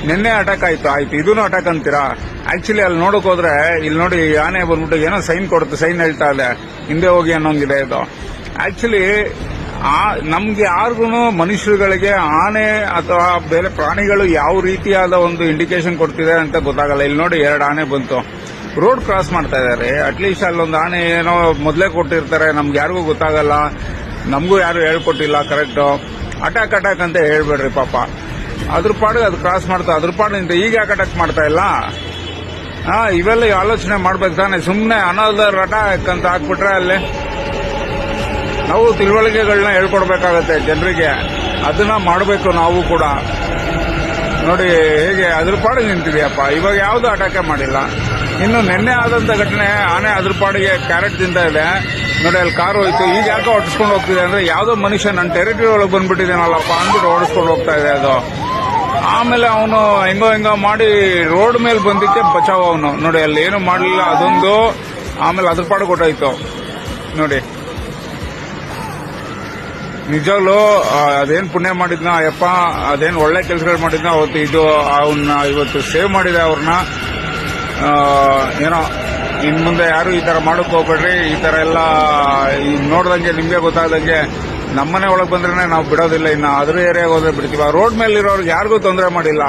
ನಿನ್ನೆ ಅಟ್ಯಾಕ್ ಆಯ್ತು ಇದೂನು ಅಟ್ಯಾಕ್ ಅಂತೀರಾ? ಆಕ್ಚುಲಿ ಅಲ್ಲಿ ನೋಡಕ್ ಹೋದ್ರೆ ಇಲ್ಲಿ ನೋಡಿ ಆನೆ ಬಂದ್ಬಿಟ್ಟು ಏನೋ ಸೈನ್ ಕೊಡುತ್ತೆ, ಸೈನ್ ಹೇಳ್ತಾ ಇದೆ ಹಿಂದೆ ಹೋಗಿ ಅನ್ನೋಂಗಿದೆ ಇದು. ಆಕ್ಚುಲಿ ನಮ್ಗೆ ಯಾರಿಗೂ ಮನುಷ್ಯರುಗಳಿಗೆ ಆನೆ ಅಥವಾ ಬೇರೆ ಪ್ರಾಣಿಗಳು ಯಾವ ರೀತಿಯಾದ ಒಂದು ಇಂಡಿಕೇಶನ್ ಕೊಡ್ತಿದೆ ಅಂತ ಗೊತ್ತಾಗಲ್ಲ. ಇಲ್ಲಿ ನೋಡಿ 2 ಆನೆ ಬಂತು, ರೋಡ್ ಕ್ರಾಸ್ ಮಾಡ್ತಾ ಇದಾರೆ. ಅಟ್ಲೀಸ್ಟ್ ಅಲ್ಲೊಂದು ಆನೆ ಏನೋ ಮೊದಲೇ ಕೊಟ್ಟಿರ್ತಾರೆ, ನಮ್ಗೆ ಯಾರಿಗೂ ಗೊತ್ತಾಗಲ್ಲ, ನಮಗೂ ಯಾರು ಹೇಳ್ಕೊಟ್ಟಿಲ್ಲ ಕರೆಕ್ಟ್. ಅಟ್ಯಾಕ್ ಅಂತ ಹೇಳ್ಬೇಡ್ರಿ ಪಾಪ. ಅದ್ರ ಪಾಡಿಗೆ ಅದು ಕ್ರಾಸ್ ಮಾಡ್ತಾ ಅದ್ರ ಪಾಡಿನಿಂದ ಈಗ ಯಾಕೆ ಅಟ್ಯಾಕ್ ಮಾಡ್ತಾ ಇಲ್ಲ? ಇವೆಲ್ಲ ಆಲೋಚನೆ ಮಾಡ್ಬೇಕು ತಾನೆ. ಸುಮ್ಮನೆ ಅನದರ್ ಅಟ್ಯಾಕ್ ಅಂತ ಹಾಕ್ಬಿಟ್ರೆ ಅಲ್ಲಿ ನಾವು ತಿಳುವಳಿಕೆಗಳನ್ನ ಹೇಳ್ಕೊಡ್ಬೇಕಾಗತ್ತೆ ಜನರಿಗೆ. ಅದನ್ನ ಮಾಡಬೇಕು ನಾವು ಕೂಡ. ನೋಡಿ ಹೇಗೆ ಅದ್ರ ಪಾಡಿಗೆ ನಿಂತಿದೆಯಪ್ಪ. ಇವಾಗ ಯಾವ್ದು ಅಟ್ಯಾಕೆ ಮಾಡಿಲ್ಲ. ಇನ್ನು ನಿನ್ನೆ ಆದಂತ ಘಟನೆ, ಆನೆ ಅದ್ರ ಪಾಡಿಗೆ ಕ್ಯಾರೆಟ್ ತಿಂತಾ ಇದೆ ನೋಡಿ, ಅಲ್ಲಿ ಕಾರು ಹೋಯ್ತು. ಈಗ ಯಾಕೆ ಹೊಡಿಸ್ಕೊಂಡು ಹೋಗ್ತಿದೆ ಅಂದ್ರೆ ಯಾವ್ದೋ ಮನುಷ್ಯ ನನ್ನ ಟೆರಿಟರಿ ಒಳಗೆ ಬಂದ್ಬಿಟ್ಟಿದ್ದೇನಲ್ಲಪ್ಪ ಅಂದ್ಬಿಟ್ಟು ಓಡಿಸ್ಕೊಂಡು ಹೋಗ್ತಾ ಇದೆ ಅದು. ಆಮೇಲೆ ಅವನು ಹೆಂಗೋ ಮಾಡಿ ರೋಡ್ ಮೇಲೆ ಬಂದಿಕ್ಕೆ ಬಚಾವ್ ಅವನು. ನೋಡಿ ಅಲ್ಲಿ ಏನು ಮಾಡಲಿಲ್ಲ ಅದೊಂದು. ಆಮೇಲೆ ಅದ್ರ ಪಾಡಿಗೆ ಕೊಟ್ಟಾಯ್ತು ನೋಡಿ. ನಿಜವಾಗ್ಲೂ ಅದೇನ್ ಪುಣ್ಯ ಮಾಡಿದ್ನ ಅಯ್ಯಪ್ಪ, ಅದೇನ್ ಒಳ್ಳೆ ಕೆಲಸಗಳು ಮಾಡಿದ್ನ ಅವತ್ತು. ಇದು ಅವನ್ನ ಇವತ್ತು ಸೇವ್ ಮಾಡಿದೆ ಅವ್ರನ್ನ. ಏನೋ ಇನ್ ಮುಂದೆ ಯಾರು ಈ ತರ ಮಾಡಕ್ ಹೋಗ್ಬೇಡ್ರಿ. ಈ ತರ ಎಲ್ಲ ನೋಡ್ದಂಗೆ ನಿಮ್ಗೆ ಗೊತ್ತಾದಂಗೆ ನಮ್ಮನೆ ಒಳಗೆ ಬಂದ್ರೆ ನಾವು ಬಿಡೋದಿಲ್ಲ. ಇನ್ನು ಅದ್ರ ಏರಿಯಾಗ ಹೋದ್ರೆ ಬಿಡ್ತೀವಿ. ರೋಡ್ ಮೇಲೆ ಇರೋರ್ಗೆ ಯಾರಿಗೂ ತೊಂದರೆ ಮಾಡಿಲ್ಲ.